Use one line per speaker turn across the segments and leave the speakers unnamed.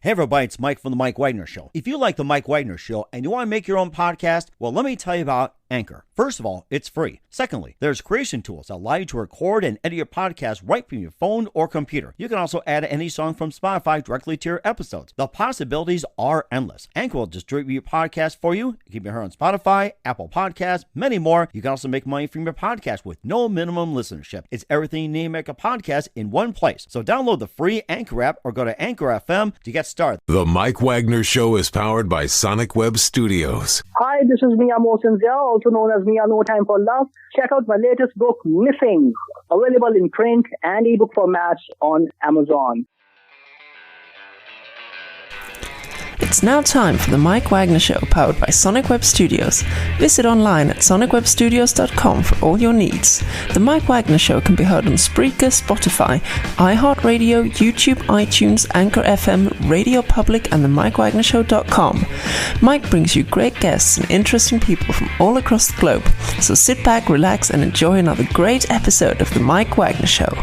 Hey everybody, it's Mike from The Mike Wagner Show. If you like The Mike Wagner Show and you want to make your own podcast, well, let me tell you about Anchor. First of all, it's free. Secondly, there's creation tools that allow you to record and edit your podcast right from your phone or computer. You can also add any song from Spotify directly to your episodes. The possibilities are endless. Anchor will distribute your podcast for you. You can be heard on Spotify, Apple Podcasts, many more. You can also make money from your podcast with no minimum listenership. It's everything you need to make a podcast in one place. So download the free Anchor app or go to Anchor FM to get started.
The Mike Wagner Show is powered by Sonic Web Studios.
Hi, this is Mia Mosensia, also known as Mia No Time for Love. Check out my latest book, Missing, available in print and ebook formats on Amazon.
It's now time for the Mike Wagner Show, powered by Sonic Web Studios. Visit online at sonicwebstudios.com for all your needs. The Mike Wagner Show can be heard on Spreaker, Spotify, iHeartRadio, YouTube, iTunes, Anchor FM, Radio Public, and the MikeWagnerShow.com. Mike brings you great guests and interesting people from all across the globe. So sit back, relax, and enjoy another great episode of the Mike Wagner Show.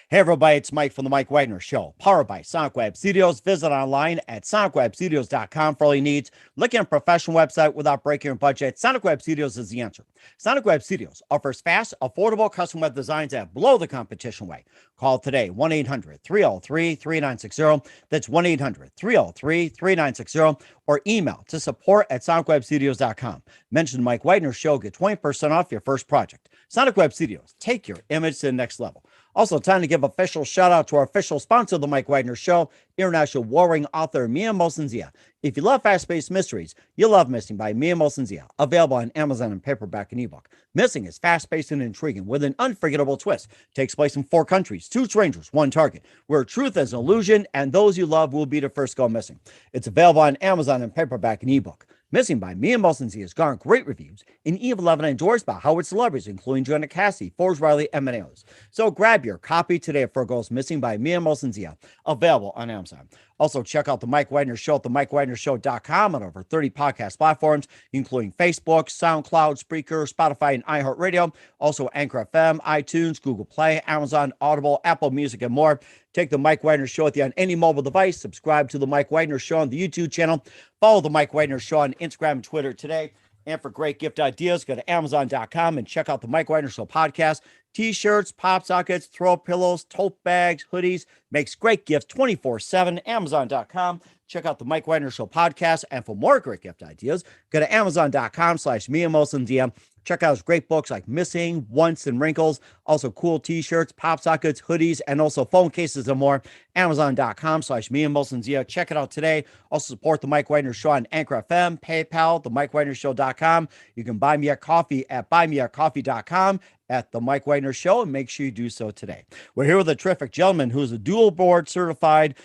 Hey everybody, it's Mike from The Mike Wagner Show, powered by Sonic Web Studios. Visit online at sonicwebstudios.com for all your needs. Looking at a professional website without breaking your budget? Sonic Web Studios is the answer. Sonic Web Studios offers fast, affordable custom web designs that blow the competition away. Call today, 1-800-303-3960. That's 1-800-303-3960. Or email to support@sonicwebstudios.com. Mention the Mike Wagner Show, get 20% off your first project. Sonic Web Studios, take your image to the next level. Also, time to give official shout out to our official sponsor of the Mike Wagner Show, international warring author Mia Mosensia. If you love fast-paced mysteries, you'll love Missing by Mia Mosensia, available on Amazon in paperback and ebook. Missing is fast-paced and intriguing with an unforgettable twist. Takes place in 4 countries, 2 strangers, 1 target, where truth is an illusion and those you love will be the first go missing. It's available on Amazon in paperback and ebook. Missing by Mia Mosensia has garnered great reviews and even loved and endorsed by Howard celebrities, including Joanna Cassidy, Forbes Riley, and many others. So grab your copy today of Fergal's Missing by Mia Mosensia, available on Amazon. Also, check out The Mike Wagner Show at themikewagnershow.com on over 30 podcast platforms, including Facebook, SoundCloud, Spreaker, Spotify, and iHeartRadio. Also, Anchor FM, iTunes, Google Play, Amazon, Audible, Apple Music, and more. Take The Mike Wagner Show with you on any mobile device. Subscribe to The Mike Wagner Show on the YouTube channel. Follow The Mike Wagner Show on Instagram and Twitter today. And for great gift ideas, go to Amazon.com and check out The Mike Wagner Show podcast. T-shirts, pop sockets, throw pillows, tote bags, hoodies. Makes great gifts 24/7. Amazon.com. Check out The Mike Wagner Show podcast. And for more great gift ideas, go to Amazon.com/Mia Mosensia. Check out his great books like Missing, Once, and Wrinkles. Also cool t-shirts, pop sockets, hoodies, and also phone cases and more. Amazon.com/Mia Mosensia. Check it out today. Also support The Mike Wagner Show on Anchor FM, PayPal, TheMikeWagnerShow.com. You can buy me a coffee at buymeacoffee.com at The Mike Wagner Show, and make sure you do so today. We're here with a terrific gentleman who is a dual board certified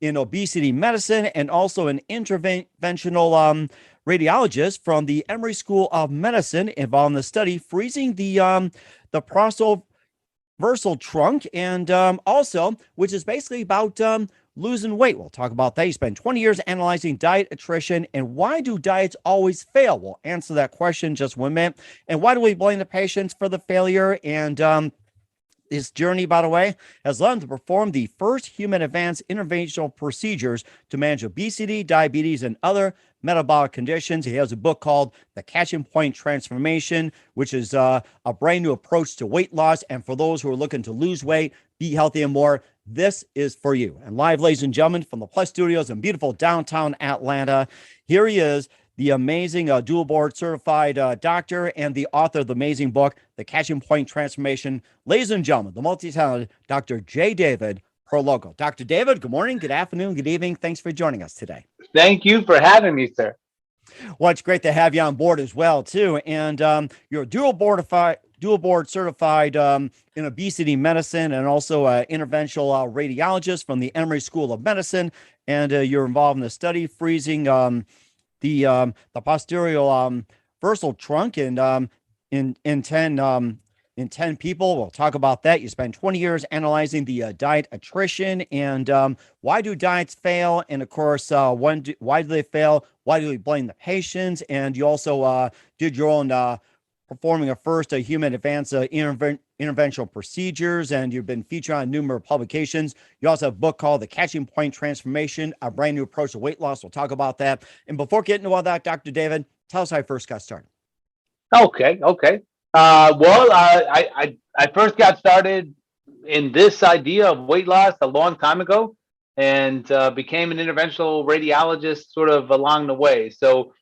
in obesity medicine and also an interventional radiologist from the Emory School of Medicine, involved in the study freezing the prostoversal trunk, and also, which is basically about losing weight. We'll talk about that. He spent 20 years analyzing diet, attrition, and why do diets always fail? We'll answer that question in just 1 minute. And why do we blame the patients for the failure? And his journey, by the way, has led him to perform the first human advanced interventional procedures to manage obesity, diabetes, and other metabolic conditions. He has a book called The Catching Point Transformation, which is a brand new approach to weight loss. And for those who are looking to lose weight, be healthy, and more, this is for you. And live, ladies and gentlemen, from the Plus Studios in beautiful downtown Atlanta, here he is, the amazing dual board certified doctor and the author of the amazing book, The Catching Point Transformation. Ladies and gentlemen, the multi-talented Dr. J. David Prologo. Dr. David, good morning, good afternoon, good evening. Thanks for joining us today.
Thank you for having me, sir.
Well, it's great to have you on board as well, too. And you're a dual board certified in obesity medicine and also interventional radiologist from the Emory School of Medicine. And you're involved in the study freezing the posterior versal trunk and in 10 people. We'll talk about that. You spend 20 years analyzing the diet attrition and why do diets fail? And of course, why do they fail? Why do we blame the patients? And you also did your own performing a first human advanced interventional procedures, and you've been featured on numerous publications. You also have a book called The Catching Point Transformation, a brand new approach to weight loss. We'll talk about that. And before getting into all that, Dr. David, tell us how you first got started.
Okay. I first got started in this idea of weight loss a long time ago, and became an interventional radiologist sort of along the way. So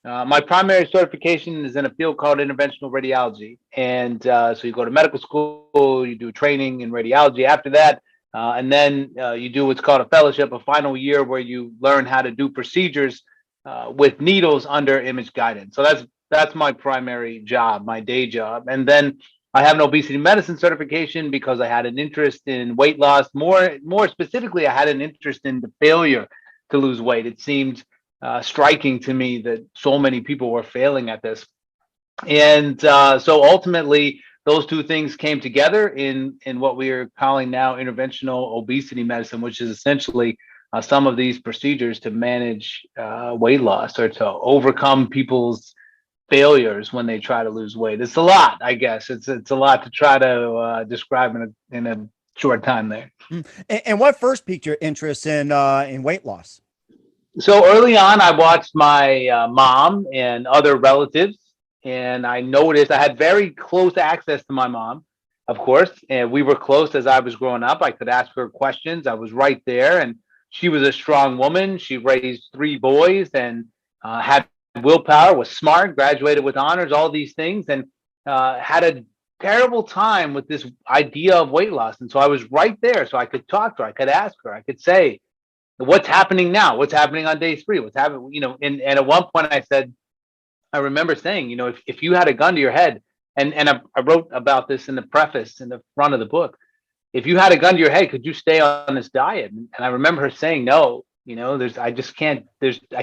my primary certification is in a field called interventional radiology. And so you go to medical school, you do training in radiology after that, and then you do what's called a fellowship, a final year where you learn how to do procedures with needles under image guidance. So that's my primary job, my day job. And then I have an obesity medicine certification because I had an interest in weight loss. More specifically, I had an interest in the failure to lose weight. It seemed striking to me that so many people were failing at this. And so ultimately, those two things came together in what we are calling now interventional obesity medicine, which is essentially some of these procedures to manage weight loss or to overcome people's failures when they try to lose weight. It's a lot, I guess. It's a lot to try to describe in a short time there.
And what first piqued your interest in weight loss?
So early on, I watched my mom and other relatives, and I noticed I had very close access to my mom, of course, and we were close as I was growing up. I could ask her questions. I was right there, and she was a strong woman. She raised 3 boys and had willpower, was smart, graduated with honors, all these things, and had a terrible time with this idea of weight loss. And so I was right there, so I could talk to her, I could ask her, I could say, what's happening now? What's happening on day 3? What's happening? And at one point I remember saying, if you had a gun to your head, and I wrote about this in the preface in the front of the book, if you had a gun to your head, could you stay on this diet? And I remember her saying, no, I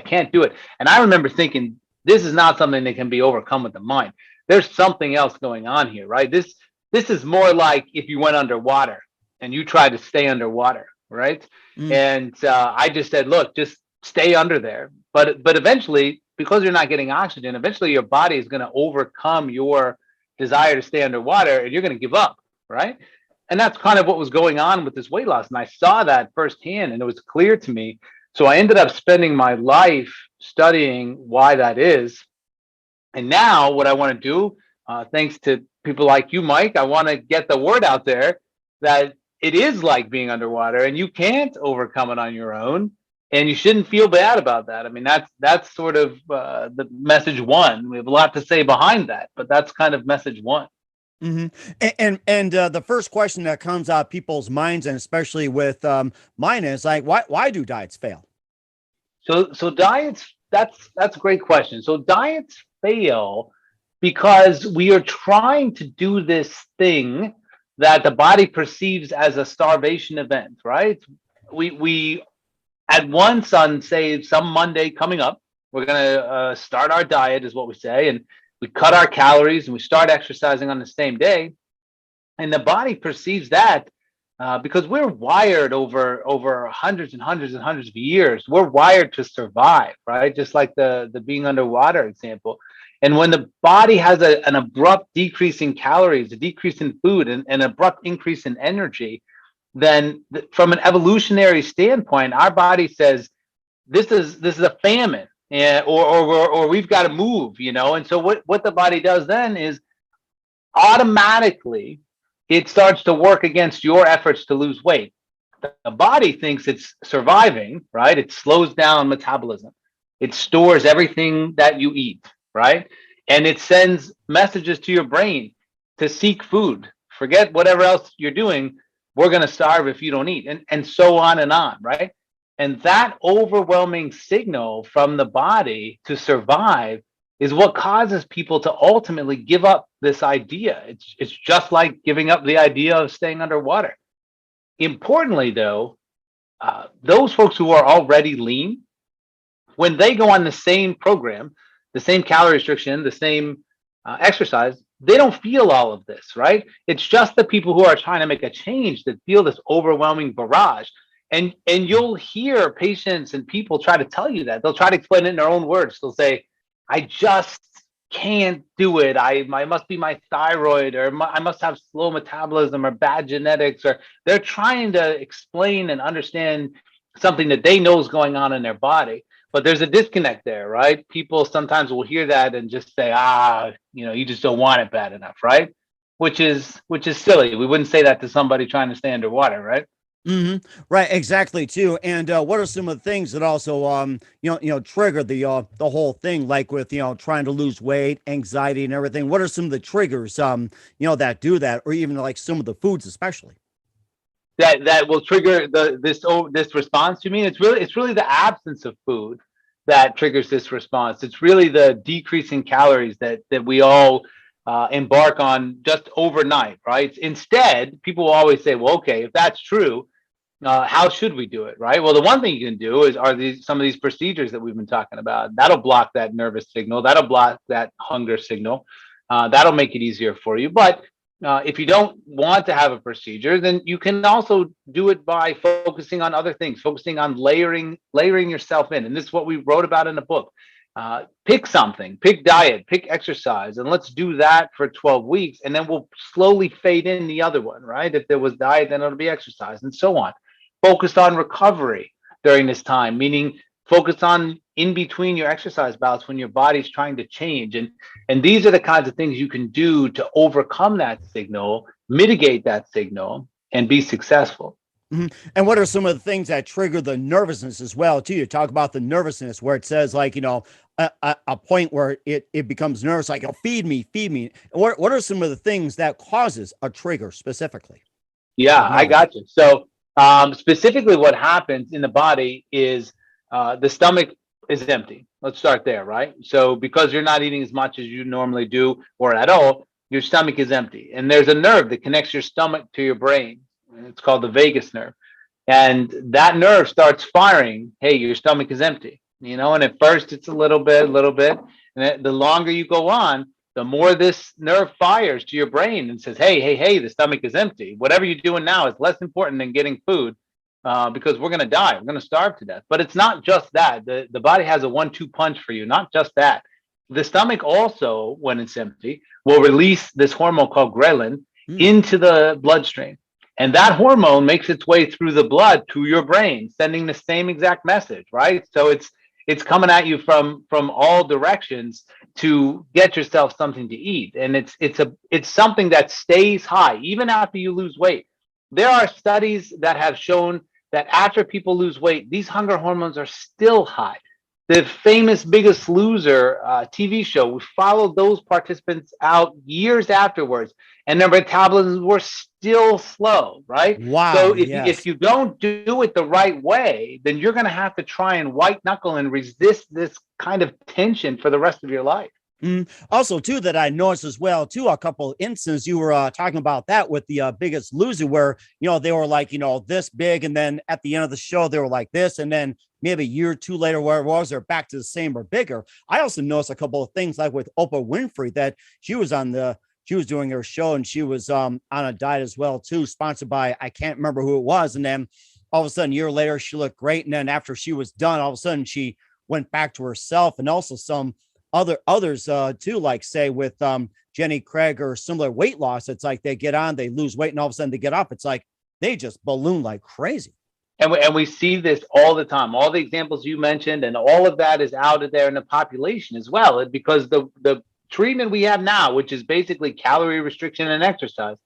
can't do it. And I remember thinking, this is not something that can be overcome with the mind. There's something else going on here, right? This is more like if you went underwater and you tried to stay underwater, right? And I just said, look, just stay under there. But eventually, because you're not getting oxygen, eventually your body is going to overcome your desire to stay underwater and you're going to give up, right? And that's kind of what was going on with this weight loss. And I saw that firsthand and it was clear to me. So I ended up spending my life studying why that is. And now what I want to do, thanks to people like you, Mike, I want to get the word out there that it is like being underwater and you can't overcome it on your own. And you shouldn't feel bad about that. I mean, that's sort of the message 1. We have a lot to say behind that, but that's kind of message 1.
Mm-hmm. And the first question that comes out of people's minds, and especially with mine, is like, why do diets fail?
So diets, that's a great question. So diets fail because we are trying to do this thing that the body perceives as a starvation event, right? We at once on, say, some Monday coming up, we're going to start our diet, is what we say, and we cut our calories and we start exercising on the same day. And the body perceives that because we're wired over hundreds and hundreds and hundreds of years. We're wired to survive, right? Just like the being underwater example. And when the body has an abrupt decrease in calories, a decrease in food, and an abrupt increase in energy, then from an evolutionary standpoint, our body says, this is a famine, or we've got to move, And so what the body does then is automatically it starts to work against your efforts to lose weight. The body thinks it's surviving, right? It slows down metabolism. It stores everything that you eat, right? And it sends messages to your brain to seek food. Forget whatever else you're doing. We're going to starve if you don't eat, and so on, right? And that overwhelming signal from the body to survive is what causes people to ultimately give up this idea. It's just like giving up the idea of staying underwater. Importantly, though, those folks who are already lean, when they go on the same program, the same calorie restriction, the same exercise, they don't feel all of this, right? It's just the people who are trying to make a change that feel this overwhelming barrage. And you'll hear patients and people try to tell you that. They'll try to explain it in their own words. They'll say, I just can't do it. I must be my thyroid, or I must have slow metabolism or bad genetics, or they're trying to explain and understand something that they know is going on in their body. But there's a disconnect there, right? People sometimes will hear that and just say, you just don't want it bad enough, right? Which is silly. We wouldn't say that to somebody trying to stay underwater, right?
Right, exactly too. And what are some of the things that also trigger the whole thing, like with trying to lose weight, anxiety, and everything? What are some of the triggers that do that, or even like some of the foods, especially?
That will trigger this response. You mean it's really the absence of food that triggers this response. It's really the decrease in calories that we all embark on just overnight, right? Instead, people will always say, well, okay, if that's true, how should we do it, right? Well, the one thing you can do are some of these procedures that we've been talking about. That'll block that nervous signal. That'll block that hunger signal. That'll make it easier for you. But if you don't want to have a procedure, then you can also do it by focusing on other things, focusing on layering yourself in. And this is what we wrote about in the book. Pick something, pick diet, pick exercise, and let's do that for 12 weeks. And then we'll slowly fade in the other one, right? If there was diet, then it'll be exercise, and so on. Focus on recovery during this time, meaning focus on in between your exercise bouts when your body's trying to change. And these are the kinds of things you can do to overcome that signal, mitigate that signal, and be successful.
And what are some of the things that trigger the nervousness as well, too? You talk about the nervousness where it says, like, a point where it becomes nervous, like, feed me, feed me. What are some of the things that causes a trigger specifically?
Yeah, I got you. So specifically what happens in the body is the stomach is empty. Let's start there, right? So because you're not eating as much as you normally do or at all, your stomach is empty. And there's a nerve that connects your stomach to your brain. It's called the vagus nerve. And that nerve starts firing, hey, your stomach is empty. And at first it's a little bit. And the longer you go on, the more this nerve fires to your brain and says, hey, the stomach is empty. Whatever you're doing now is less important than getting food because we're going to die. We're going to starve to death. But it's not just that. The body has a 1-2 punch for you, not just that. The stomach also, when it's empty, will release this hormone called ghrelin into the bloodstream. And that hormone makes its way through the blood to your brain, sending the same exact message, right? So it's coming at you from all directions to get yourself something to eat. And it's something that stays high even after you lose weight. There are studies that have shown that after people lose weight, these hunger hormones are still high. The famous Biggest Loser TV show, we followed those participants out years afterwards, and their metabolisms were still slow, right?
Wow.
So if you don't do it the right way, then you're going to have to try and white knuckle and resist this kind of tension for the rest of your life.
Also, too, that I noticed as well, too, a couple of instances you were talking about that with the Biggest Loser, where, they were like, this big. And then at the end of the show, they were like this. And then maybe a year or two later, where it was, they're back to the same or bigger. I also noticed a couple of things like with Oprah Winfrey that she was doing her show and she was on a diet as well, too, sponsored by, I can't remember who it was. And then all of a sudden, a year later, she looked great. And then after she was done, all of a sudden she went back to herself. And also some others too, like say with Jenny Craig or similar weight loss. It's like they get on, they lose weight, and all of a sudden they get up. It's like they just balloon like crazy.
And we see this all the time. All the examples you mentioned, and all of that is out there in the population as well. Because the treatment we have now, which is basically calorie restriction and exercise,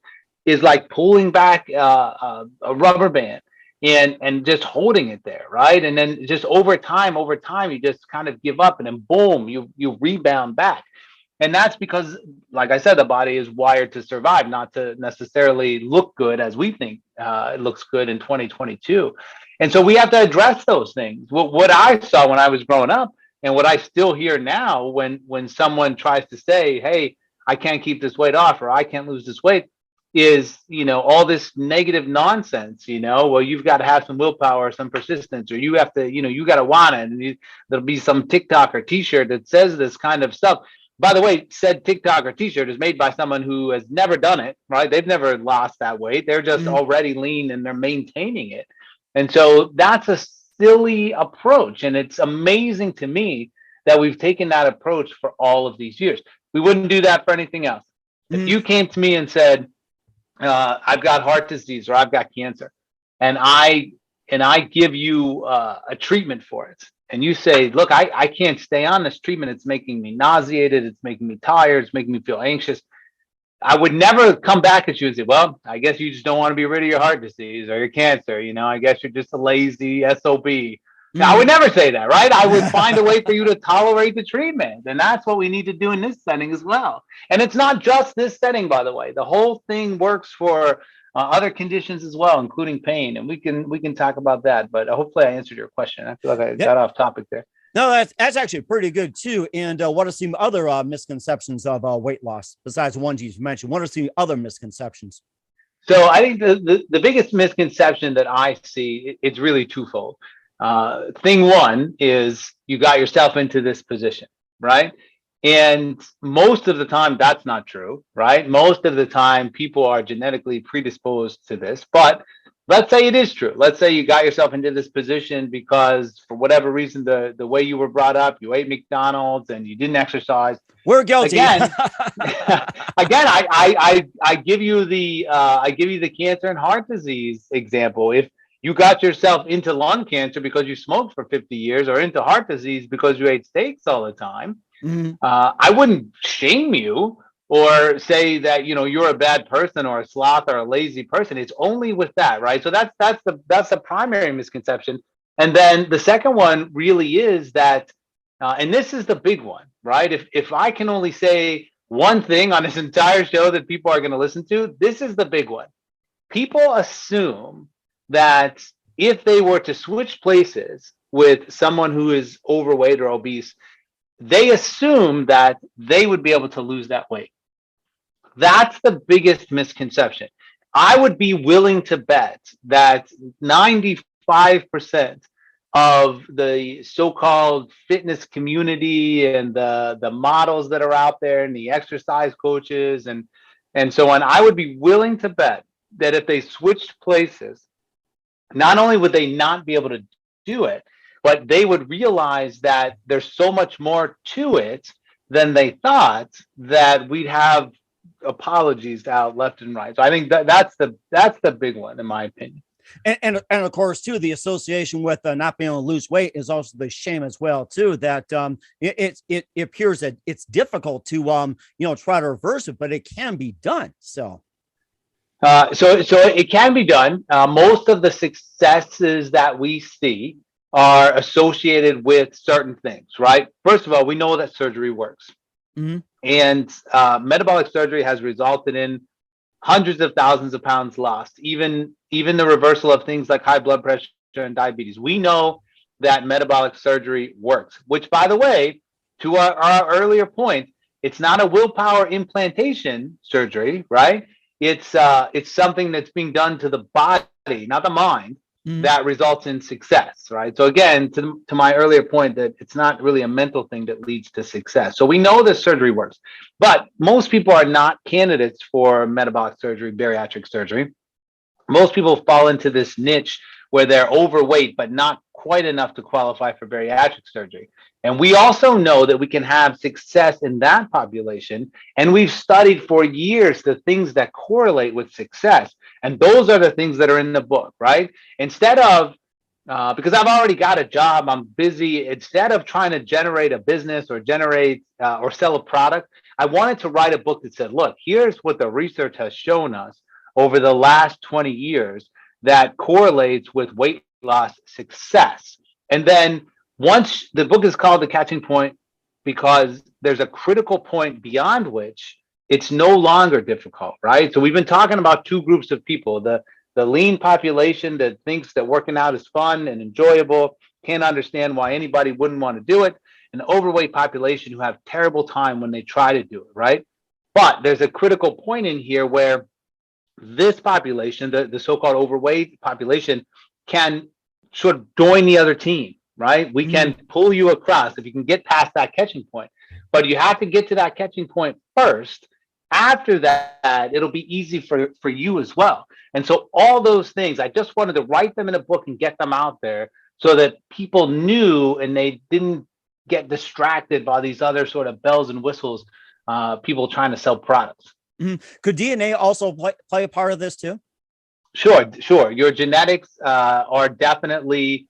is like pulling back a rubber band and just holding it there, right? And then just over time, you just kind of give up, and then boom, you rebound back. And that's because, like I said, the body is wired to survive, not to necessarily look good as we think it looks good in 2022. And so we have to address those things. What I saw when I was growing up, and what I still hear now when someone tries to say, hey, I can't keep this weight off, or I can't lose this weight, is, all this negative nonsense, well, you've got to have some willpower, some persistence, or you have to, you got to want it. And there'll be some TikTok or t-shirt that says this kind of stuff. By the way, said TikTok or t-shirt is made by someone who has never done it, right? They've never lost that weight. They're just already lean and they're maintaining it. And so that's a silly approach. And it's amazing to me that we've taken that approach for all of these years. We wouldn't do that for anything else. If you came to me and said, I've got heart disease or I've got cancer, and I give you a treatment for it, and you say, look, I can't stay on this treatment. It's making me nauseated. It's making me tired. It's making me feel anxious. I would never come back at you and say, well, I guess you just don't want to be rid of your heart disease or your cancer. I guess you're just a lazy SOB. Now, I would never say that, right? I would find a way for you to tolerate the treatment. And that's what we need to do in this setting as well. And it's not just this setting, by the way. The whole thing works for other conditions as well, including pain. And we can talk about that. But hopefully I answered your question. I feel like I got off topic there.
No, that's actually pretty good too. And what are some other misconceptions of weight loss besides the ones you've mentioned? What are some other misconceptions?
So I think the biggest misconception that I see, it's really twofold. Thing one is you got yourself into this position, right? And most of the time that's not true, right? Most of the time people are genetically predisposed to this, but let's say it is true. Let's say you got yourself into this position because for whatever reason, the way you were brought up, you ate McDonald's and you didn't exercise.
We're guilty.
Again, I give you the cancer and heart disease example. If you got yourself into lung cancer because you smoked for 50 years or into heart disease because you ate steaks all the time, I wouldn't shame you or say that, you're a bad person or a sloth or a lazy person. It's only with that, right? So that's the primary misconception. And then the second one really is that, and this is the big one, right? If I can only say one thing on this entire show that people are going to listen to, this is the big one. People assume that if they were to switch places with someone who is overweight or obese, they assume that they would be able to lose that weight. That's the biggest misconception. I would be willing to bet that 95% of the so-called fitness community and the models that are out there and the exercise coaches and so on, I would be willing to bet that if they switched places, not only would they not be able to do it, but they would realize that there's so much more to it than they thought, that we'd have apologies out left and right. So I think that's the big one, in my opinion.
And of course, too, the association with not being able to lose weight is also the shame as well, too, that it appears that it's difficult to try to reverse it, but it can be done. So it can be done. Most of the successes that we see are associated with certain things, right? First of all, we know that surgery works. And metabolic surgery has resulted in hundreds of thousands of pounds lost, even the reversal of things like high blood pressure and diabetes. We know that metabolic surgery works, which, by the way, to our earlier point, it's not a willpower implantation surgery, right? It's something that's being done to the body, not the mind, that results in success, right? So again, to my earlier point, that it's not really a mental thing that leads to success. So we know that surgery works, but most people are not candidates for metabolic surgery, bariatric surgery. Most people fall into this niche where they're overweight, but not quite enough to qualify for bariatric surgery. And we also know that we can have success in that population. And we've studied for years the things that correlate with success. And those are the things that are in the book, right? Instead of, because I've already got a job, I'm busy, instead of trying to generate a business or or sell a product, I wanted to write a book that said, look, here's what the research has shown us over the last 20 years that correlates with weight loss success. And then once the book is called The Catching Point, because there's a critical point beyond which it's no longer difficult, right? So we've been talking about two groups of people, the lean population that thinks that working out is fun and enjoyable, can't understand why anybody wouldn't want to do it, and the overweight population who have terrible time when they try to do it, right? But there's a critical point in here where this population, the so-called overweight population, can sort of join the other team, right? We can pull you across if you can get past that catching point, but you have to get to that catching point first. After that, it'll be easy for you as well. And so all those things, I just wanted to write them in a book and get them out there so that people knew and they didn't
get distracted by these other sort of bells and whistles, people trying to sell products.
Could DNA also play a part of this too?
Sure. Your genetics are definitely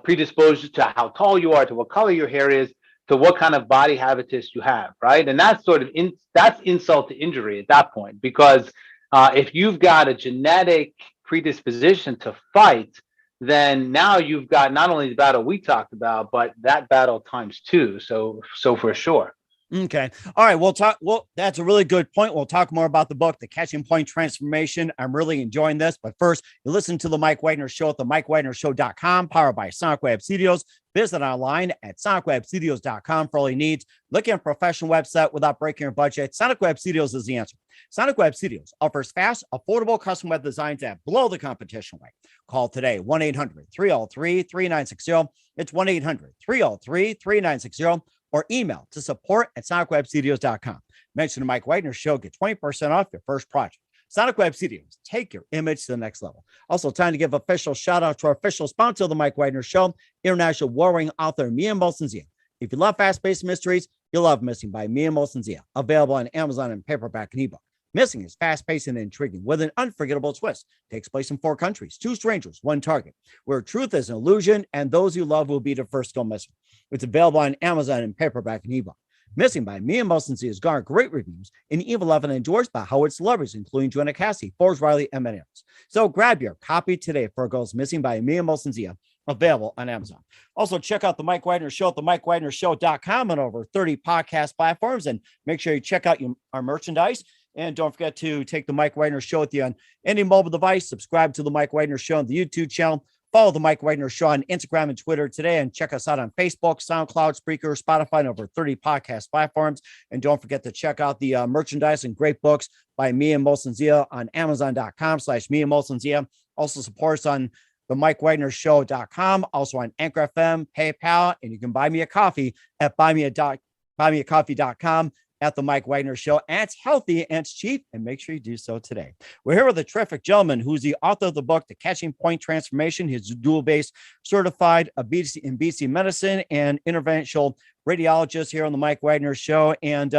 predisposed to how tall you are, to what color your hair is, to what kind of body habitus you have, right? And that's sort of that's insult to injury at that point, because if you've got a genetic predisposition to fight, then now you've got not only the battle we talked about, but that battle times two. So for sure.
Okay. All right. We'll talk. Well, that's a really good point. We'll talk more about the book, The Catching Point Transformation. I'm really enjoying this. But first, you listen to The Mike Wagner Show at themikewagnershow.com, powered by Sonic Web Studios. Visit online at sonicwebstudios.com for all your needs. Looking at a professional website without breaking your budget? Sonic Web Studios is the answer. Sonic Web Studios offers fast, affordable custom web designs that blow the competition away. Call today, 1-800-303-3960. It's 1-800-303-3960. Or email to support@sonicwebstudios.com. Mention the Mike Wagner Show. Get 20% off your first project. Sonic Web Studios. Take your image to the next level. Also, time to give official shout out to our official sponsor of the Mike Wagner Show, international warring author Mia Molson-Zia. If you love fast-paced mysteries, you'll love Missing by Mia Molson-Zia. Available on Amazon in paperback and ebook. Missing is fast-paced and intriguing with an unforgettable twist. Takes place in 4 countries, 2 strangers, 1 target, where truth is an illusion and those you love will be the first to go missing. It's available on Amazon in paperback and ebook. Missing by Mia Molson-Zia has garnered great reviews and even loved and endorsed by Howard celebrities, including Joanna Cassie, Forbes Riley, and many others. So grab your copy today for Girls Missing by Mia Molson-Zia, available on Amazon. Also, check out the Mike Wagner Show at themikewagnershow.com and over 30 podcast platforms. And make sure you check out our merchandise. And don't forget to take the Mike Wagner Show with you on any mobile device. Subscribe to the Mike Wagner Show on the YouTube channel. Follow the Mike Wagner Show on Instagram and Twitter today. And check us out on Facebook, SoundCloud, Spreaker, Spotify, and over 30 podcast platforms. And don't forget to check out the merchandise and great books by Mia Molson-Zia on Amazon.com/Mia Molson-Zia. Also support us on the MikeWagnerShow.com, also on Anchor FM, PayPal, and you can buy me a coffee at buymeacoffee.com at the Mike Wagner Show. And it's healthy and it's cheap, and make sure you do so today. We're here with a terrific gentleman who's the author of the book, The Catching Point Transformation. He's dual-based certified in BC medicine and interventional radiologist here on the Mike Wagner Show. And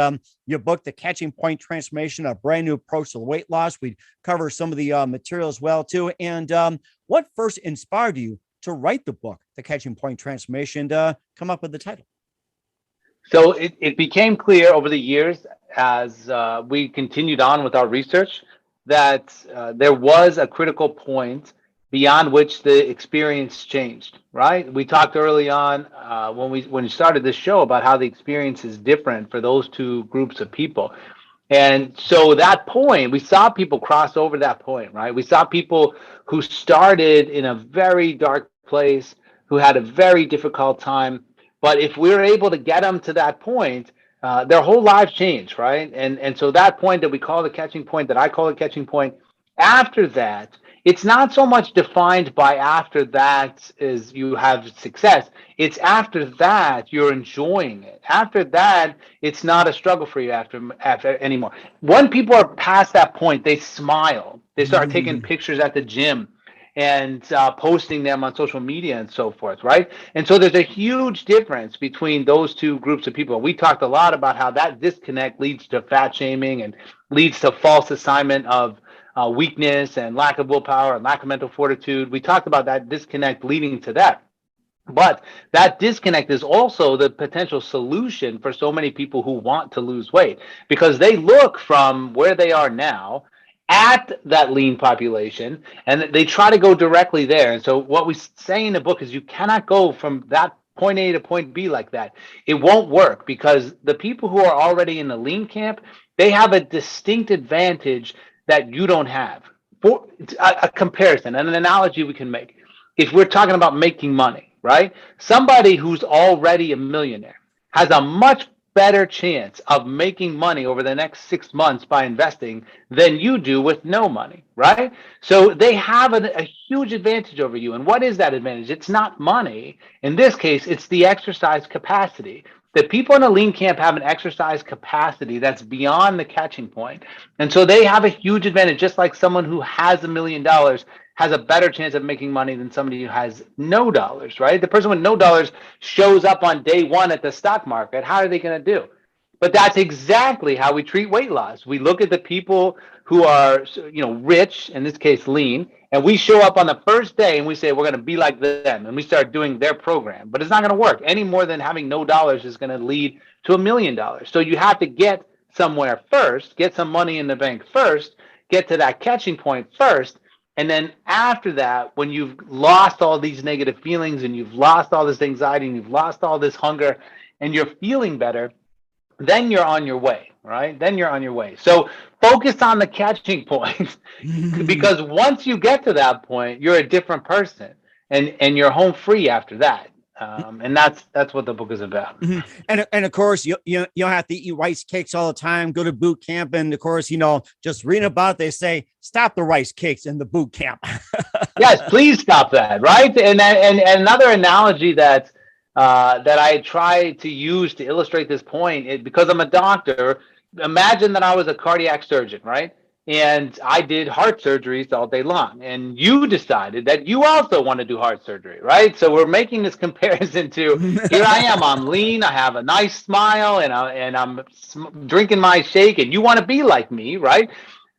your book, The Catching Point Transformation, a brand new approach to weight loss. We cover some of the material as well, too. And what first inspired you to write the book, The Catching Point Transformation, to come up with the title?
So it became clear over the years as we continued on with our research that there was a critical point beyond which the experience changed, right? We talked early on when we started this show about how the experience is different for those 2 groups of people. And so that point, we saw people cross over that point, right? We saw people who started in a very dark place, who had a very difficult time. But if we're able to get them to that point, their whole lives change, right? And so that point that we call the catching point, that I call the catching point, after that, it's not so much defined by after that is you have success. It's after that you're enjoying it. After that, it's not a struggle for you after anymore. When people are past that point, they smile. They start taking pictures at the gym and posting them on social media and so forth, right? And so there's a huge difference between those 2 groups of people. We talked a lot about how that disconnect leads to fat shaming and leads to false assignment of weakness and lack of willpower and lack of mental fortitude. We talked about that disconnect leading to that. But that disconnect is also the potential solution for so many people who want to lose weight, because they look from where they are now at that lean population and they try to go directly there. And so what we say in the book is you cannot go from that point A to point B like that. It won't work, because the people who are already in the lean camp, they have a distinct advantage that you don't have. For a comparison and an analogy we can make, if we're talking about making money, right? Somebody who's already a millionaire has a much better chance of making money over the next 6 months by investing than you do with no money, right? So they have a huge advantage over you. And what is that advantage? It's not money. In this case, it's the exercise capacity. The people in a lean camp have an exercise capacity that's beyond the catching point. And so they have a huge advantage, just like someone who has $1 million has a better chance of making money than somebody who has no dollars, right? The person with no dollars shows up on day one at the stock market. How are they going to do? But that's exactly how we treat weight loss. We look at the people who are, rich, in this case, lean, and we show up on the first day and we say, we're going to be like them. And we start doing their program. But it's not going to work any more than having no dollars is going to lead to $1 million. So you have to get somewhere first, get some money in the bank first, get to that catching point first. And then after that, when you've lost all these negative feelings and you've lost all this anxiety and you've lost all this hunger and you're feeling better, then you're on your way, right? Then you're on your way. So focus on the catching point because once you get to that point, you're a different person and you're home free after that. And that's what the book is about.
And of course, you don't have to eat rice cakes all the time, go to boot camp. And of course, just reading about it, they say, stop the rice cakes in the boot camp.
Yes, please stop that. Right. And another analogy that I try to use to illustrate this point, because I'm a doctor, imagine that I was a cardiac surgeon, right? And I did heart surgeries all day long. And you decided that you also want to do heart surgery, right? So we're making this comparison to here I am, I'm lean, I have a nice smile, and I'm drinking my shake, and you want to be like me, right?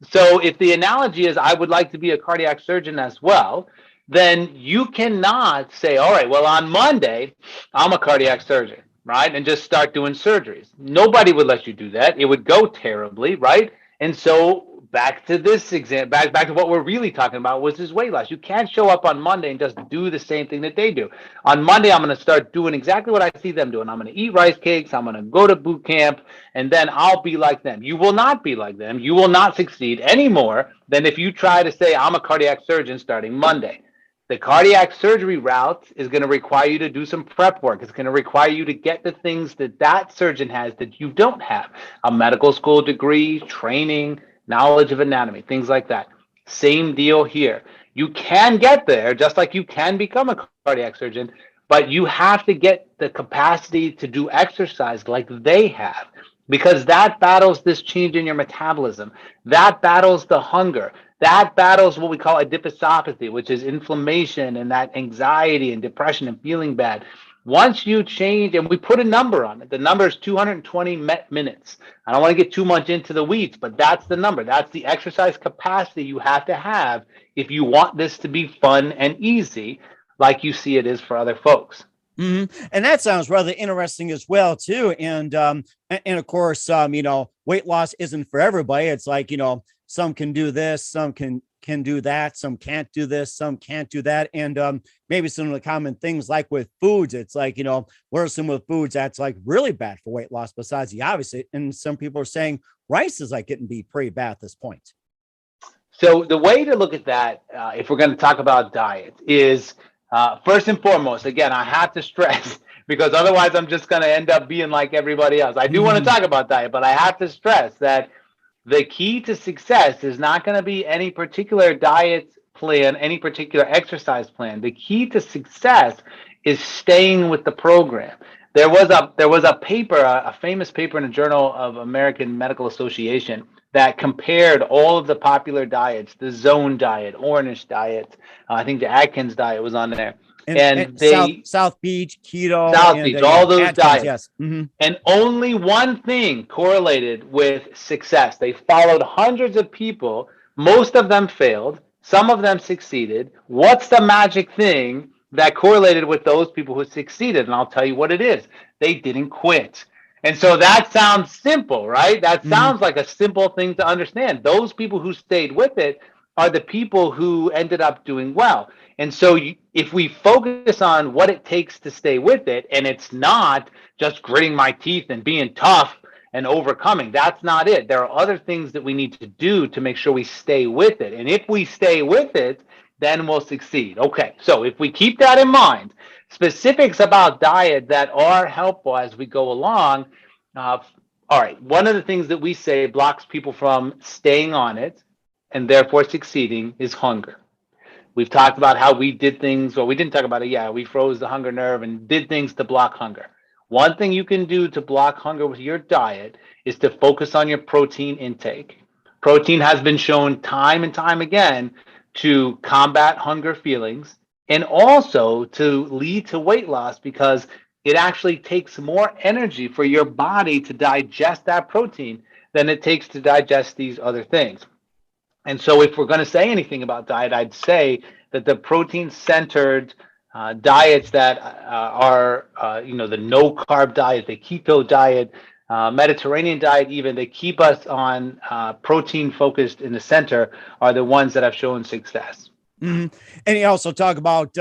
So if the analogy is I would like to be a cardiac surgeon as well, then you cannot say, all right, well, on Monday, I'm a cardiac surgeon, right? And just start doing surgeries. Nobody would let you do that. It would go terribly, right? And so back to this example, back to what we're really talking about was this weight loss. You can't show up on Monday and just do the same thing that they do. On Monday, I'm going to start doing exactly what I see them doing. I'm going to eat rice cakes. I'm going to go to boot camp, and then I'll be like them. You will not be like them. You will not succeed any more than if you try to say, I'm a cardiac surgeon starting Monday. The cardiac surgery route is going to require you to do some prep work. It's going to require you to get the things that surgeon has that you don't have. A medical school degree, training, knowledge of anatomy, things like that. Same deal here. You can get there just like you can become a cardiac surgeon, but you have to get the capacity to do exercise like they have, because that battles this change in your metabolism. That battles the hunger. That battles what we call adiposopathy, which is inflammation and that anxiety and depression and feeling bad. Once you change, and we put a number on it, the number is 220 minutes. I don't want to get too much into the weeds, but that's the number. That's the exercise capacity you have to have if you want this to be fun and easy, like you see it is for other folks.
Mm-hmm. And that sounds rather interesting as well, too. And of course, weight loss isn't for everybody. It's like, some can do this, some can do that, some can't do this, some can't do that. And maybe some of the common things like with foods, it's like, what are some of the foods that's like really bad for weight loss besides the obvious? And some people are saying rice is like getting to be pretty bad at this point.
So the way to look at that, if we're going to talk about diet, is first and foremost, again, I have to stress, because otherwise I'm just going to end up being like everybody else. I do want to talk about diet, but I have to stress that the key to success is not going to be any particular diet plan, any particular exercise plan. The key to success is staying with the program. There was a paper, a famous paper in the Journal of American Medical Association that compared all of the popular diets, the Zone diet, Ornish diet, I think the Atkins diet was on there. And they
South Beach, keto,
all those
Atkins,
diets.
yes. Mm-hmm.
And only one thing correlated with success. They followed hundreds of people. Most of them failed. Some of them succeeded. What's the magic thing that correlated with those people who succeeded? And I'll tell you what it is. They didn't quit. And so that sounds simple, right? That sounds like a simple thing to understand. Those people who stayed with it are the people who ended up doing well. And so if we focus on what it takes to stay with it, and it's not just gritting my teeth and being tough and overcoming, that's not it. There are other things that we need to do to make sure we stay with it. And if we stay with it, then we'll succeed. Okay, so if we keep that in mind, specifics about diet that are helpful as we go along. All right, one of the things that we say blocks people from staying on it and therefore succeeding is hunger. We've talked about how we did things, well, we didn't talk about it. Yeah, we froze the hunger nerve and did things to block hunger. One thing you can do to block hunger with your diet is to focus on your protein intake. Protein has been shown time and time again to combat hunger feelings and also to lead to weight loss, because it actually takes more energy for your body to digest that protein than it takes to digest these other things. And so if we're going to say anything about diet, I'd say that the protein-centered diets that are, the no-carb diet, the keto diet, Mediterranean diet, even, they keep us on protein-focused in the center, are the ones that have shown success.
Mm-hmm. And you also talk about,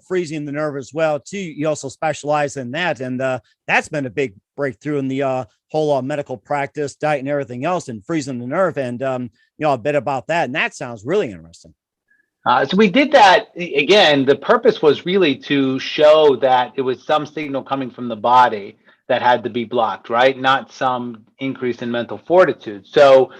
freezing the nerve as well, too. You also specialize in that. And that's been a big breakthrough in the whole medical practice, diet and everything else, and freezing the nerve. And, a bit about that. And that sounds really interesting.
So we did that. Again, the purpose was really to show that it was some signal coming from the body that had to be blocked, right? Not some increase in mental fortitude. So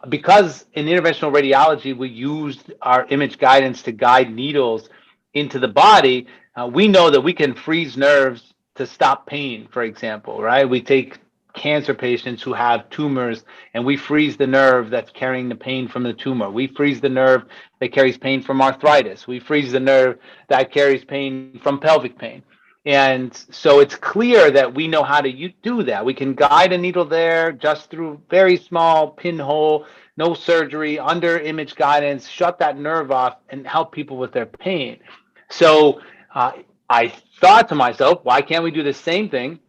because in interventional radiology, we used our image guidance to guide needles into the body, we know that we can freeze nerves to stop pain, for example, right? We take cancer patients who have tumors and we freeze the nerve that's carrying the pain from the tumor. We freeze the nerve that carries pain from arthritis. We freeze the nerve that carries pain from pelvic pain. And so it's clear that we know how to do that. We can guide a needle there just through very small pinhole, no surgery, under image guidance, shut that nerve off and help people with their pain. So I thought to myself, why can't we do the same thing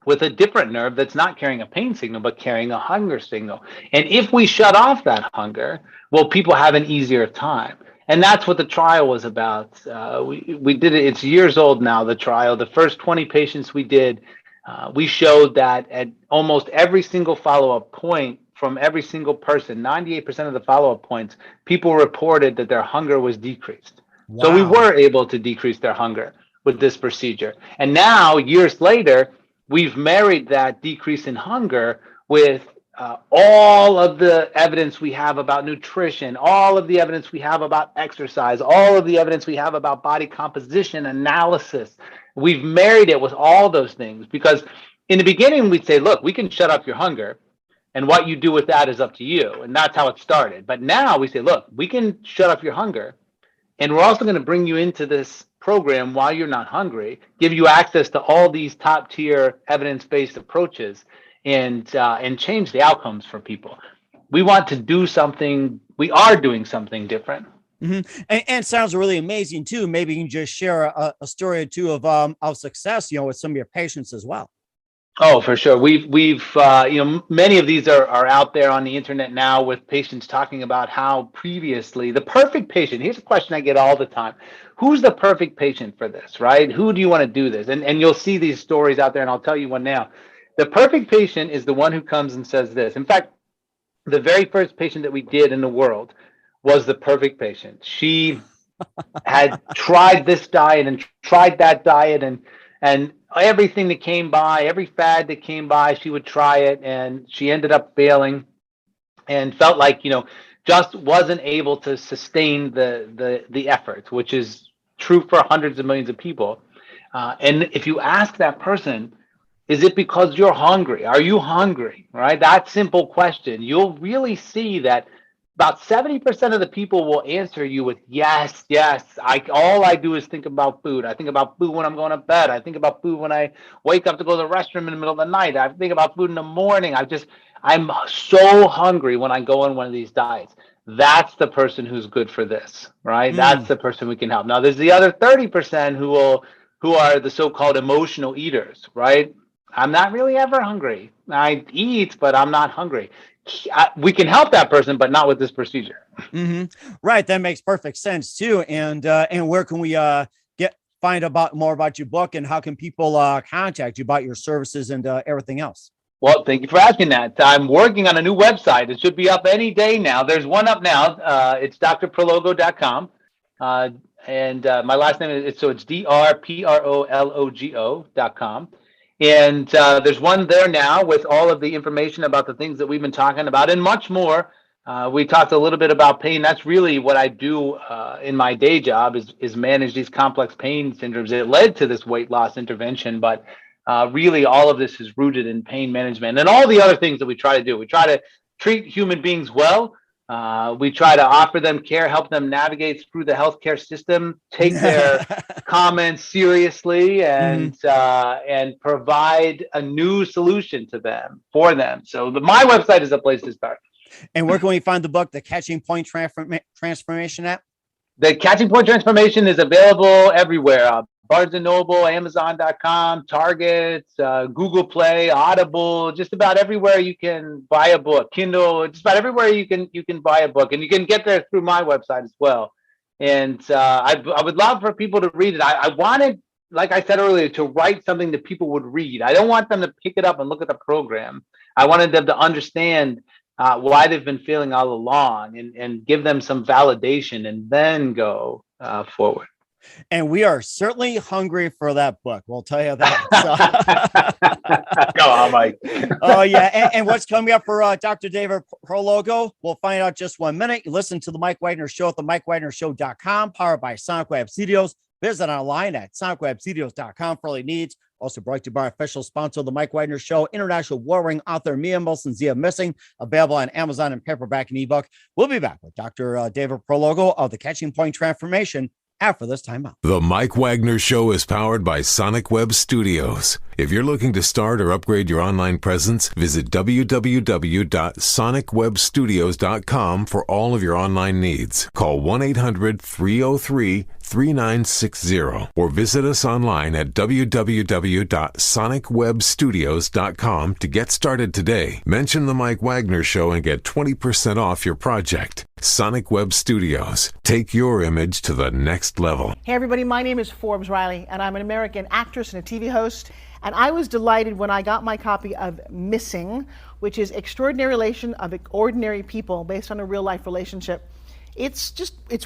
with a different nerve that's not carrying a pain signal, but carrying a hunger signal? And if we shut off that hunger, well, people have an easier time. And that's what the trial was about. We did it. It's years old now, the trial. The first 20 patients we did, we showed that at almost every single follow-up point from every single person, 98% of the follow-up points, people reported that their hunger was decreased. Wow. So we were able to decrease their hunger with this procedure. And now, years later, we've married that decrease in hunger with all of the evidence we have about nutrition, all of the evidence we have about exercise, all of the evidence we have about body composition analysis. We've married it with all those things, because in the beginning, we'd say, look, we can shut up your hunger, and what you do with that is up to you. And that's how it started. But now we say, look, we can shut up your hunger, and we're also going to bring you into this program while you're not hungry, give you access to all these top tier evidence-based approaches, and change the outcomes for people. We want to do something. We are doing something different.
Mm-hmm. And sounds really amazing too. Maybe you can just share a story or two of success, with some of your patients as well.
Oh, for sure. We've many of these are out there on the internet now, with patients talking about how previously the perfect patient. Here's a question I get all the time: who's the perfect patient for this, right? Who do you want to do this? And you'll see these stories out there, and I'll tell you one now. The perfect patient is the one who comes and says this. In fact, the very first patient that we did in the world was the perfect patient. She had tried this diet and tried that diet, and everything that came by, every fad that came by, she would try it, and she ended up failing and felt like, just wasn't able to sustain the effort, which is true for hundreds of millions of people. And if you ask that person, is it because you're hungry? Are you hungry? Right? That simple question, you'll really see that about 70% of the people will answer you with yes. All I do is think about food. I think about food when I'm going to bed. I think about food when I wake up to go to the restroom in the middle of the night. I think about food in the morning. I'm so hungry when I go on one of these diets. That's the person who's good for this, right? That's the person we can help. Now, there's the other 30% who are the so-called emotional eaters, right? I'm not really ever hungry. I eat, but I'm not hungry. We can help that person, but not with this procedure.
Mm-hmm. Right. That makes perfect sense too. And where can we find more about your book, and how can people contact you about your services and everything else?
Well, thank you for asking that. I'm working on a new website. It should be up any day now. There's one up now. It's drprologo.com. And my last name it's drprologo.com. And there's one there now with all of the information about the things that we've been talking about and much more. We talked a little bit about pain. That's really what I do in my day job is manage these complex pain syndromes. It led to this weight loss intervention, but really all of this is rooted in pain management and all the other things that we try to do. We try to treat human beings well, We try to offer them care, help them navigate through the healthcare system, take their comments seriously, and provide a new solution to them for them. So my website is a place to start.
And where can we find the book, The Catching Point Transformation at?
The Catching Point Transformation is available everywhere. Barnes & Noble, Amazon.com, Target, Google Play, Audible, just about everywhere you can buy a book. Kindle, just about everywhere you can buy a book. And you can get there through my website as well. And I would love for people to read it. I wanted, like I said earlier, to write something that people would read. I don't want them to pick it up and look at the program. I wanted them to understand why they've been feeling all along, and give them some validation, and then go forward.
And we are certainly hungry for that book. We'll tell you that. So.
Go on, Mike.
Oh, yeah. And what's coming up for Dr. David Prologo? We'll find out just 1 minute. You listen to the Mike Wagner Show at the MikeWagnerShow.com, powered by Sonic Web Studios. Visit online at SonicWebStudios.com for all your needs. Also brought to you by our official sponsor of the Mike Wagner Show, international warring author Mia Molson Zia Missing, available on Amazon and paperback and ebook. We'll be back with Dr. David Prologo of the Catching Point Transformation after this time out.
The Mike Wagner Show is powered by Sonic Web Studios. If you're looking to start or upgrade your online presence, visit www.sonicwebstudios.com for all of your online needs. Call 1-800-303-3960 or visit us online at www.sonicwebstudios.com to get started today. Mention the Mike Wagner Show and get 20% off your project. Sonic Web Studios. Take your image to the next level.
Hey everybody, my name is Forbes Riley, and I'm an American actress and a TV host. And I was delighted when I got my copy of Missing, which is Extraordinary Relation of Ordinary People based on a real life relationship. It's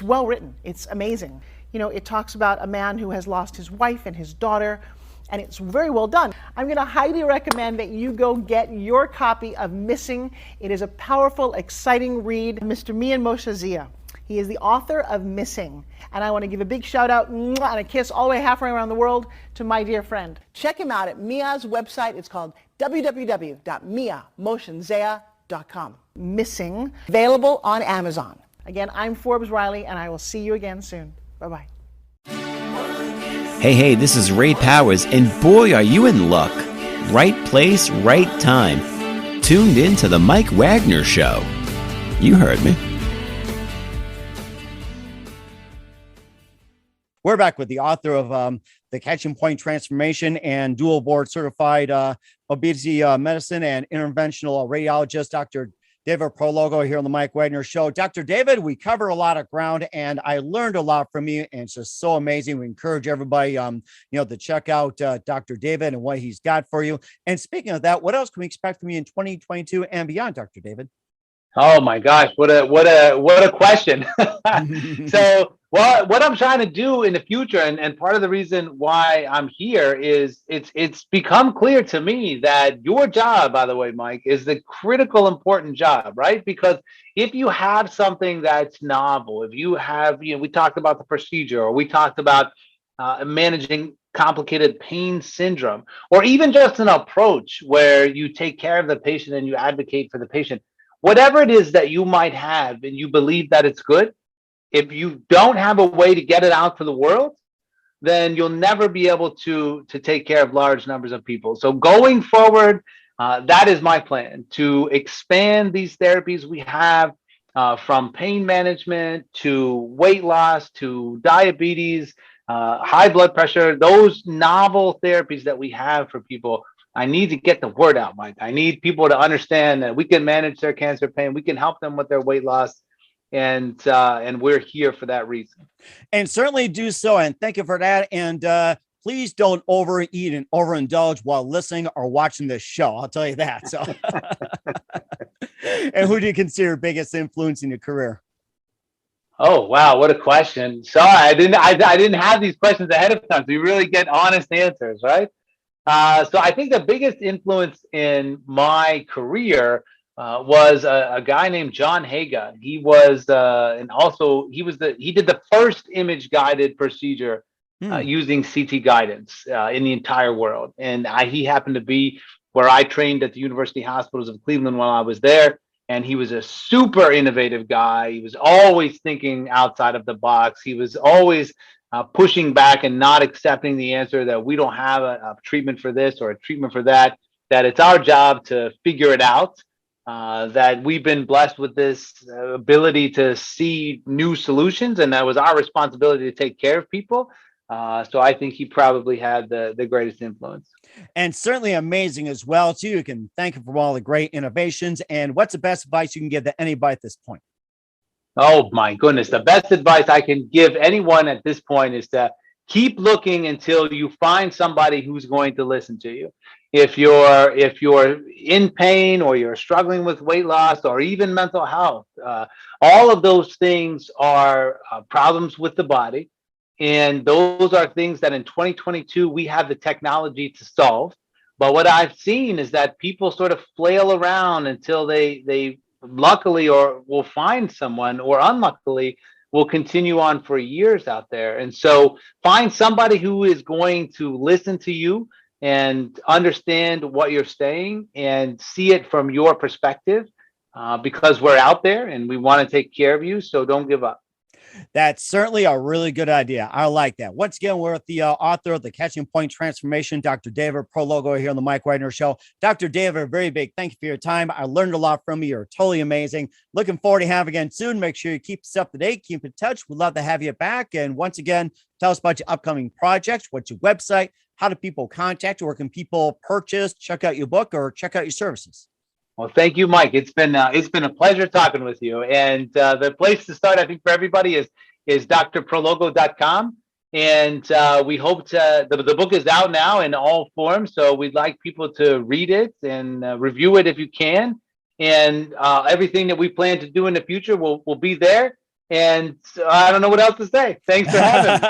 well written. It's amazing. You know, it talks about a man who has lost his wife and his daughter, and it's very well done. I'm going to highly recommend that you go get your copy of Missing. It is a powerful, exciting read. Mr. Mian Moshe Zia. He is the author of Missing. And I want to give a big shout out and a kiss all the way halfway around the world to my dear friend. Check him out at Mia's website. It's called www.miamotionsea.com. Missing, available on Amazon. Again, I'm Forbes Riley, and I will see you again soon. Bye-bye.
Hey, this is Ray Powers, and boy, are you in luck. Right place, right time. Tuned in to the Mike Wagner Show. You heard me.
We're back with the author of The Catching Point Transformation and dual board certified obesity medicine and interventional radiologist, Dr. David Prologo, here on the Mike Wagner Show. Dr. David, we cover a lot of ground, and I learned a lot from you, and it's just so amazing. We encourage everybody, to check out Dr. David and what he's got for you. And speaking of that, what else can we expect from you in 2022 and beyond, Dr. David?
Oh my gosh, what a question. So what I'm trying to do in the future, and part of the reason why I'm here is it's become clear to me that your job, by the way, Mike, is the critical important job, right? Because if you have something that's novel, if you have, we talked about the procedure, or we talked about managing complicated pain syndrome, or even just an approach where you take care of the patient and you advocate for the patient. Whatever it is that you might have and you believe that it's good, if you don't have a way to get it out to the world, then you'll never be able to take care of large numbers of people. So going forward, that is my plan, to expand these therapies we have, from pain management to weight loss to diabetes, high blood pressure, those novel therapies that we have for people. I need to get the word out, Mike. I need people to understand that we can manage their cancer pain. We can help them with their weight loss. And we're here for that reason.
And certainly do so. And thank you for that. And please don't overeat and overindulge while listening or watching this show. I'll tell you that. So, and who do you consider your biggest influence in your career?
Oh, wow. What a question. Sorry, I didn't have these questions ahead of time. So you really get honest answers, right? So I think the biggest influence in my career was a guy named John Haga. He was, he did the first image guided procedure using CT guidance in the entire world. And he happened to be where I trained at the University Hospitals of Cleveland while I was there. And he was a super innovative guy. He was always thinking outside of the box. He was always pushing back and not accepting the answer that we don't have a treatment for this or a treatment for that, that it's our job to figure it out, that we've been blessed with this ability to see new solutions, and that was our responsibility to take care of people. So I think he probably had the greatest influence.
And certainly amazing as well, too. You can thank him for all the great innovations. And what's the best advice you can give to anybody at this point?
Oh my goodness. The best advice I can give anyone at this point is to keep looking until you find somebody who's going to listen to you. If you're in pain, or you're struggling with weight loss, or even mental health, all of those things are problems with the body. And those are things that in 2022, we have the technology to solve. But what I've seen is that people sort of flail around until they luckily or will find someone, or unluckily will continue on for years out there. And so find somebody who is going to listen to you and understand what you're saying and see it from your perspective, because we're out there and we want to take care of you. So don't give up.
That's certainly a really good idea. I like that. Once again, we're with the author of The Catching Point Transformation, Dr. David Prologo, here on the Mike Wagner Show. Dr. David, a very big thank you for your time. I learned a lot from you. You're totally amazing. Looking forward to having you again soon. Make sure you keep us up to date. Keep in touch. We'd love to have you back. And once again, tell us about your upcoming projects. What's your website? How do people contact you? Where can people purchase, check out your book, or check out your services?
Well, thank you, Mike. It's been a pleasure talking with you. And the place to start, I think, for everybody is drprologo.com. And we hope the book is out now in all forms. So we'd like people to read it and review it if you can. And everything that we plan to do in the future will be there. And I don't know what else to say. Thanks for having me.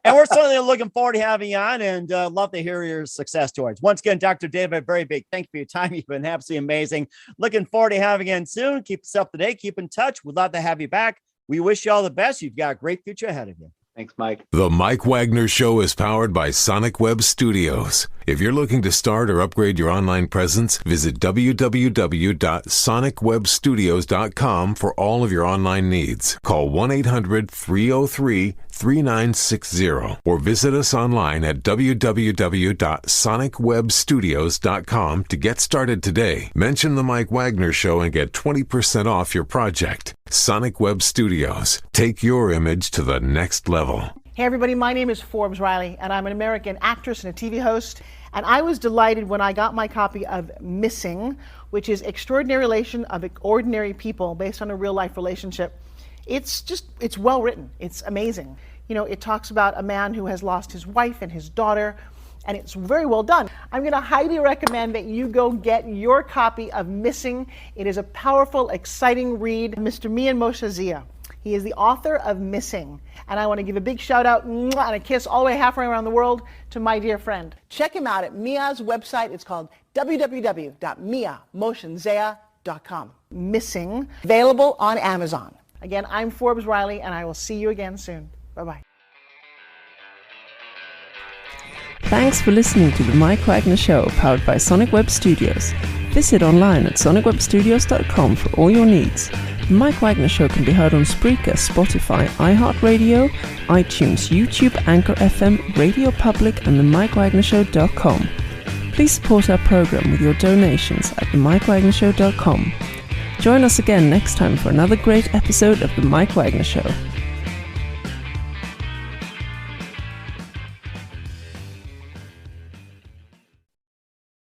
And we're certainly looking forward to having you on, and love to hear your success stories. Once again, Dr. David, very big thank you for your time. You've been absolutely amazing. Looking forward to having you again soon. Keep us up to date. Keep in touch. We'd love to have you back. We wish you all the best. You've got a great future ahead of you.
Thanks, Mike.
The Mike Wagner Show is powered by Sonic Web Studios. If you're looking to start or upgrade your online presence, visit www.sonicwebstudios.com for all of your online needs. Call 1-800-303-3960 or visit us online at www.sonicwebstudios.com to get started today. Mention the Mike Wagner Show and get 20% off your project. Sonic Web Studios. Take your image to the next level.
Hey everybody, my name is Forbes Riley, and I'm an American actress and a TV host. And I was delighted when I got my copy of Missing, which is Extraordinary Relation of Ordinary People, based on a real life relationship. It's well written. It's amazing. You know, it talks about a man who has lost his wife and his daughter, and it's very well done. I'm going to highly recommend that you go get your copy of Missing. It is a powerful, exciting read. Mr. Mian Moshe Zia. He is the author of Missing. And I want to give a big shout out and a kiss all the way halfway around the world to my dear friend. Check him out at Mia's website. It's called www.miamotionsea.com. Missing, available on Amazon. Again, I'm Forbes Riley, and I will see you again soon. Bye-bye.
Thanks for listening to the Mike Wagner Show, powered by Sonic Web Studios. Visit online at sonicwebstudios.com for all your needs. The Mike Wagner Show can be heard on Spreaker, Spotify, iHeartRadio, iTunes, YouTube, Anchor FM, Radio Public, and themikewagnershow.com. Please support our program with your donations at themikewagnershow.com. Join us again next time for another great episode of The Mike Wagner Show.